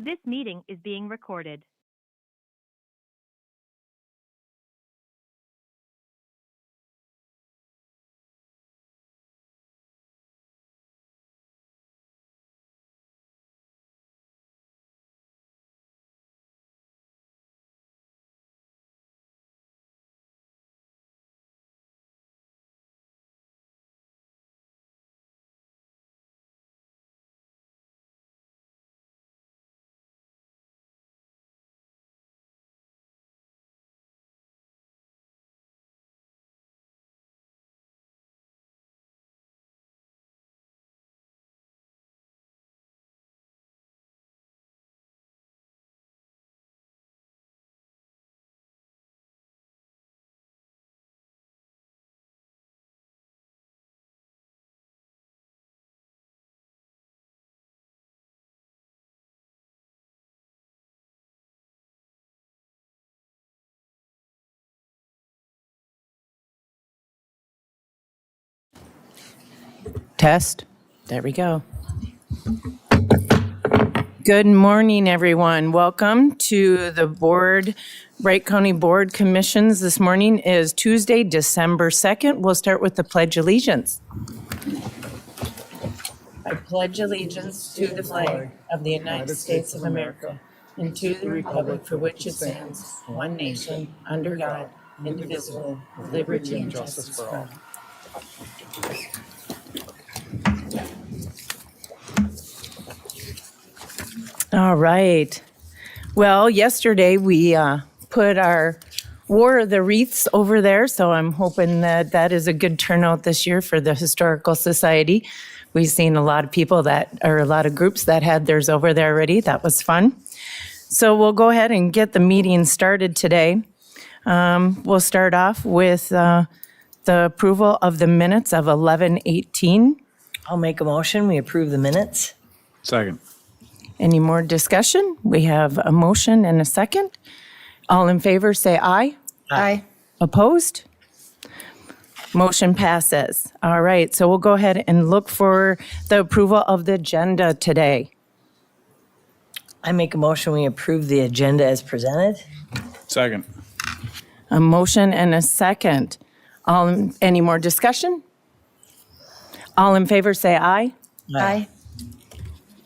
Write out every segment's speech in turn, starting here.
This meeting is being recorded. Test. There we go. Good morning, everyone. Welcome to the Wright County Board Commissions. This morning is Tuesday, December 2nd. We'll start with the Pledge of Allegiance. I pledge allegiance to the flag of the United States of America and to the republic for which it stands, one nation, under God, indivisible, with liberty and justice for all. All right. Well, yesterday we wore the wreaths over there, so I'm hoping that that is a good turnout this year for the Historical Society. We've seen a lot of a lot of groups that had theirs over there already. That was fun. So we'll go ahead and get the meeting started today. We'll start off with the approval of the minutes of 11/18. I'll make a motion. We approve the minutes. Second. Any more discussion? We have a motion and a second. All in favor, say aye. Aye. Opposed? Motion passes. All right, so we'll go ahead and look for the approval of the agenda today. I make a motion. We approve the agenda as presented. Second. A motion and a second. Any more discussion? All in favor, say aye. Aye.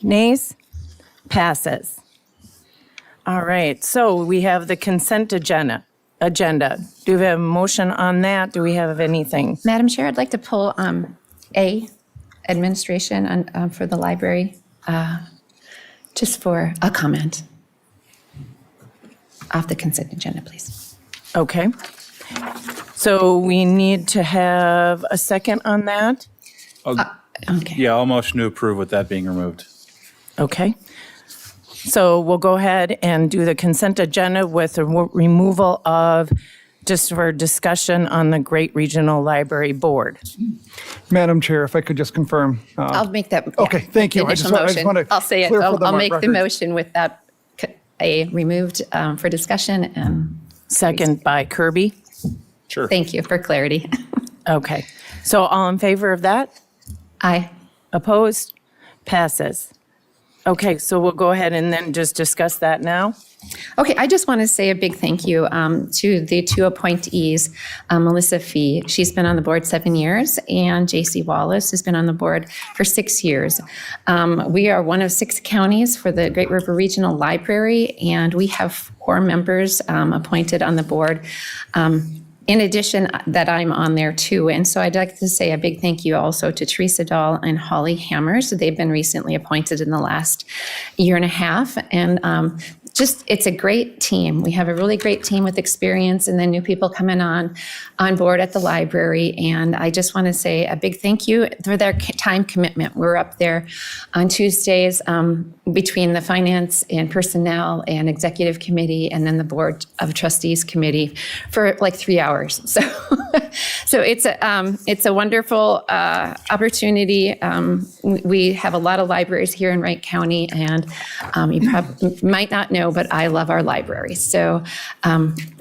Nays? Passes. All right, so we have the consent agenda. Do we have a motion on that? Do we have anything? Madam Chair, I'd like to pull A, administration for the library, just for a comment off the consent agenda, please. Okay. So we need to have a second on that? Okay. Yeah, I'll motion to approve with that being removed. Okay. So we'll go ahead and do the consent agenda with the removal of, just for discussion on the Great Regional Library Board. Madam Chair, if I could just confirm. I'll make that. Okay, thank you. I just want to I'll say it. clear for the I'll make the record. motion with that A removed for discussion. And Second by Kirby. Sure. thank you for clarity. Okay. So all in favor of that? Aye. Opposed? Passes. Okay, so we'll go ahead and then just discuss that now. Okay, I just want to say a big thank you to the two appointees, Melissa Fee, she's been on the board 7 years, and J.C. Wallace has been on the board for 6 years. We are one of 6 counties for the Great River Regional Library, and we have 4 members appointed on the board. In addition, that I'm on there too. And so I'd like to say a big thank you also to Teresa Dahl and Holly Hammers. They've been recently appointed in the last year and a half. And it's a great team. We have a really great team with experience, and then new people coming on board at the library. And I just want to say a big thank you for their time commitment. We're up there on Tuesdays between the Finance and Personnel and Executive Committee, and then the Board of Trustees Committee for like 3 hours. So it's a wonderful opportunity. We have a lot of libraries here in Wright County, and you probably might not know, but I love our library. So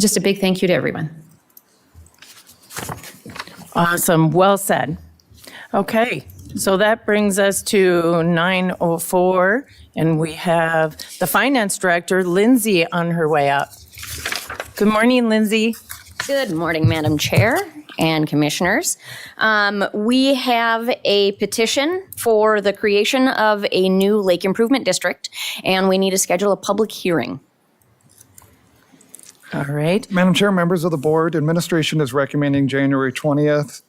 just a big thank you to everyone. Awesome. Well said. Okay. So that brings us to 9:04, and we have the Finance Director, Lindsay, on her way up. Good morning, Lindsay. Good morning, Madam Chair and Commissioners. We have a petition for the creation of a new lake improvement district, and we need to schedule a public hearing. All right. Madam Chair, members of the board, administration is recommending January 20th,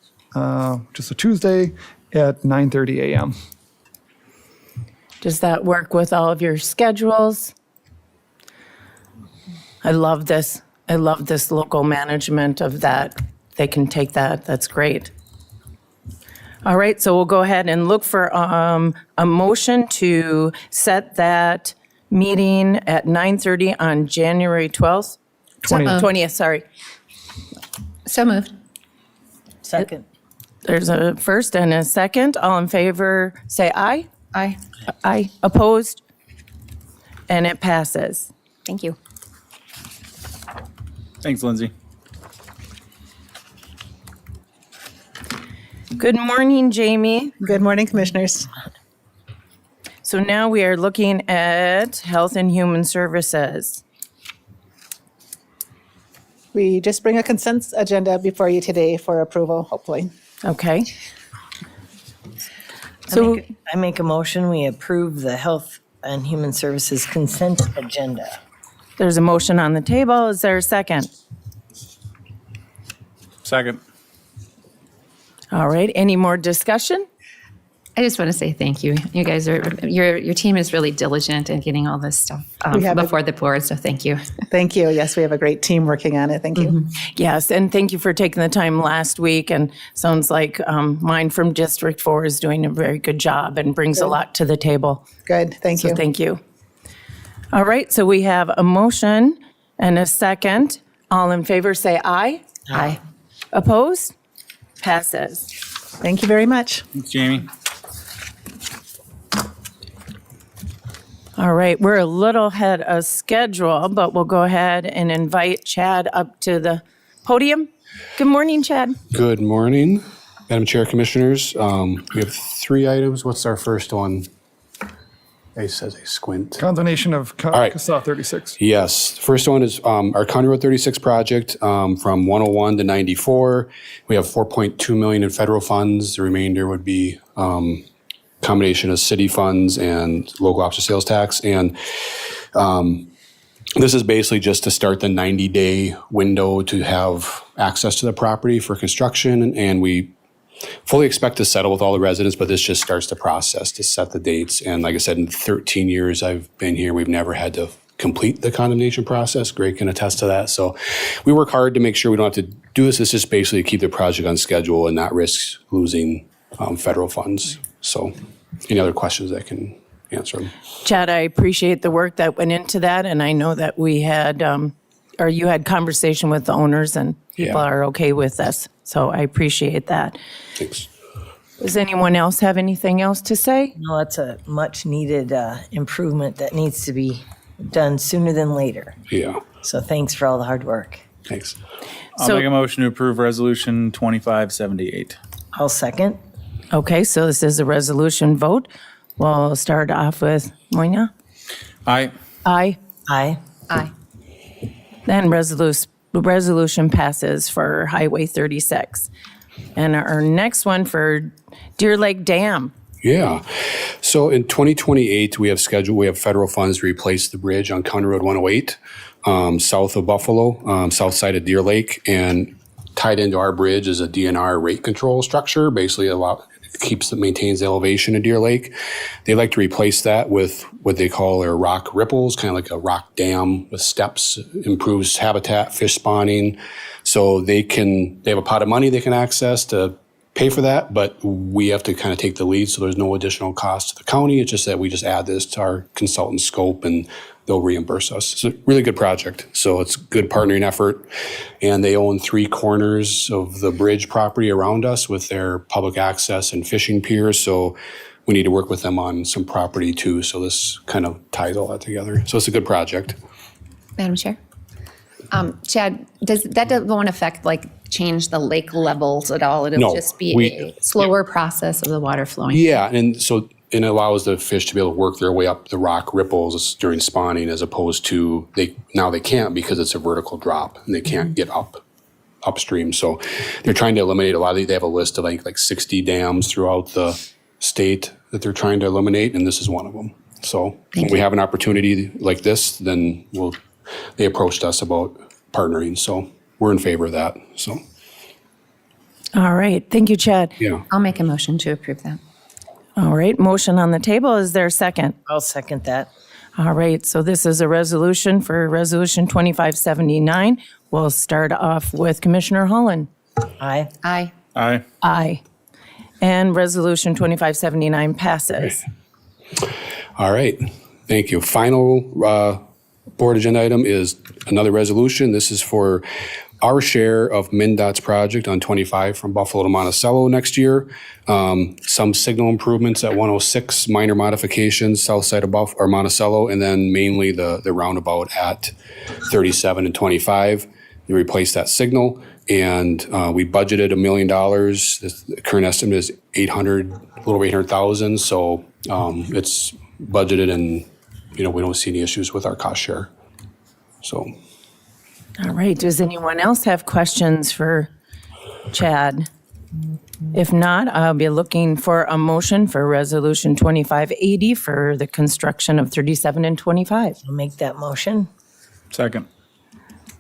just a Tuesday at 9:30 a.m. Does that work with all of your schedules? I love this. I love this local management of that. They can take that. That's great. All right, so we'll go ahead and look for a motion to set that meeting at 9:30 on January 12th. 20th, sorry. So moved. Second. There's a first and a second. All in favor, say aye. Aye. Aye. Opposed? And it passes. Thank you. Thanks, Lindsay. Good morning, Jamie. Good morning, Commissioners. So now we are looking at Health and Human Services. We just bring a consent agenda before you today for approval, hopefully. Okay. So I make a motion, we approve the Health and Human Services consent agenda. there's a motion on the table. Is there a second? Second. All right. Any more discussion? I just want to say thank you. You guys are, your team is really diligent in getting all this stuff We have a- before the board, so thank you. Thank you. Yes, we have a great team working on it. Thank you. Yes, and thank you for taking the time last week. And sounds like mine from District 4 is doing a very good job and brings a lot to the table. Good. Thank So you. thank you. All right, so we have a motion and a second. All in favor, say aye. Aye. Opposed? Passes. Thank you very much. Thanks, Jamie. All right, we're a little ahead of schedule, but we'll go ahead and invite Chad up to the podium. Good morning, Chad. Good morning, Madam Chair, Commissioners. We have 3 items. What's our first one? It says a squint. Condemnation of right. CASA 36. Yes, the first one is our County Road 36 project from 101 to 94. We have 4.2 million in federal funds. The remainder would be combination of city funds and local option sales tax. And this is basically just to start the 90-day window to have access to the property for construction. And we fully expect to settle with all the residents, but this just starts the process to set the dates. And like I said, in 13 years I've been here, we've never had to complete the condemnation process. Greg can attest to that. So we work hard to make sure we don't have to do this. It's just basically to keep the project on schedule and not risk losing federal funds. So any other questions I can answer them? Chad, I appreciate the work that went into that, and I know that we had, or you had conversation with the owners, and people Yeah. are okay with this. So I appreciate that. Thanks. Does anyone else have anything else to say? No, that's a much needed improvement that needs to be done sooner than later. Yeah, So thanks for all the hard work. thanks. I'll So- make a motion to approve Resolution 2578. I'll second. Okay, so this is a resolution vote. We'll start off with Moina. Aye. Aye. Aye. Aye. Then resolution passes for Highway 36. And our next one for Deer Lake Dam. Yeah. So in 2028, we have federal funds to replace the bridge on County Road 108, south of Buffalo, south side of Deer Lake. And tied into our bridge is a DNR rate control structure, basically maintains the elevation of Deer Lake. They like to replace that with what they call their rock ripples, kind of like a rock dam with steps, improves habitat, fish spawning. So they have a pot of money they can access to pay for that, but we have to kind of take the lead, so there's no additional cost to the county. It's just that we just add this to our consultant scope and they'll reimburse us. It's a really good project. So it's good partnering effort. And they own 3 corners of the bridge property around us with their public access and fishing piers. So we need to work with them on some property too. So this kind of ties all that together. So it's a good project. Madam Chair? Chad, that won't affect like change the lake levels at all. It'll No, just be we- a slower process of the water flowing. Yeah, and so it allows the fish to be able to work their way up the rock ripples during spawning, as opposed to they can't because it's a vertical drop and they can't get upstream. So they're trying to eliminate a lot of. They have a list of like 60 dams throughout the state that they're trying to eliminate, and this is one of them. So when we have an opportunity like this, then they approached us about partnering. So we're in favor of that. So All right. Thank you, Chad. yeah. I'll make a motion to approve that. All right. Motion on the table. Is there a second? I'll second that. All right. So this is a resolution for Resolution 2579. We'll start off with Commissioner Holland. Aye. Aye. Aye. Aye. And Resolution 2579 passes. All right, thank you. Final board agenda item is another resolution. This is for our share of MnDOT's project on 25 from Buffalo to Monticello next year. Some signal improvements at 106, minor modifications south side of Monticello, and then mainly the roundabout at 37 and 25. They replace that signal, and we budgeted $1 million. The current estimate is a little over 800,000. So it's budgeted, and we don't see any issues with our cost share. So All right. Does anyone else have questions for Chad? If not, I'll be looking for a motion for Resolution 2580 for the construction of 37 and 25. I'll make that motion. Second.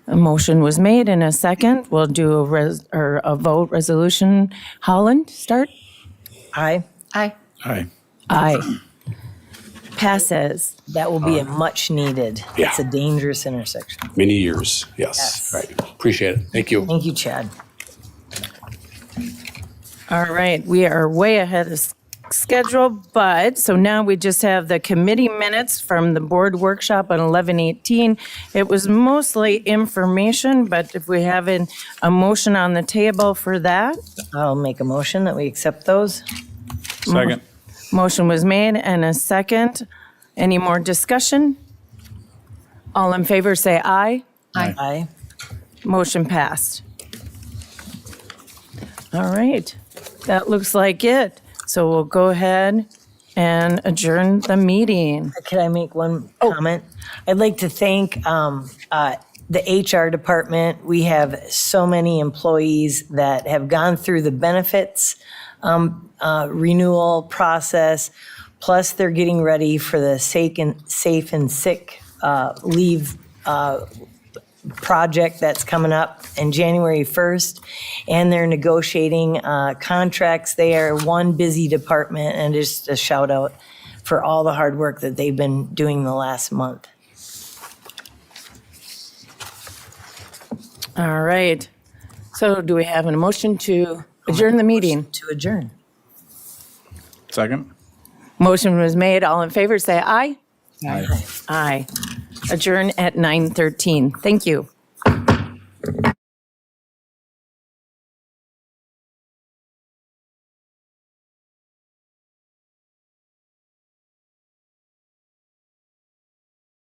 A motion was made and a second. We'll do a vote. Resolution. Holland, start. Aye. Aye. Aye. Aye. Passes. That will be a much needed. Yeah. It's a dangerous intersection. many years, yes. Yes. Right, appreciate it. Thank you. Thank you, Chad. All right, we are way ahead of schedule, but so now we just have the committee minutes from the board workshop on 11/18. It was mostly information, but if we have a motion on the table for that, I'll make a motion that we accept those. Second. motion was made and a second. Any more discussion? All in favor, say aye. Aye. Aye. Motion passed. All right, that looks like it. So we'll go ahead and adjourn the meeting. Could I make one comment? I'd like to thank the HR department. We have so many employees that have gone through the benefits renewal process, plus they're getting ready for the safe and sick leave project that's coming up in January 1st, and they're negotiating contracts. They are one busy department, and just a shout out for all the hard work that they've been doing the last month. All right. So do we have a motion to adjourn the meeting? To adjourn. Second. Motion was made. All in favor, say aye. Aye. Aye. Adjourn at 9:13. Thank you.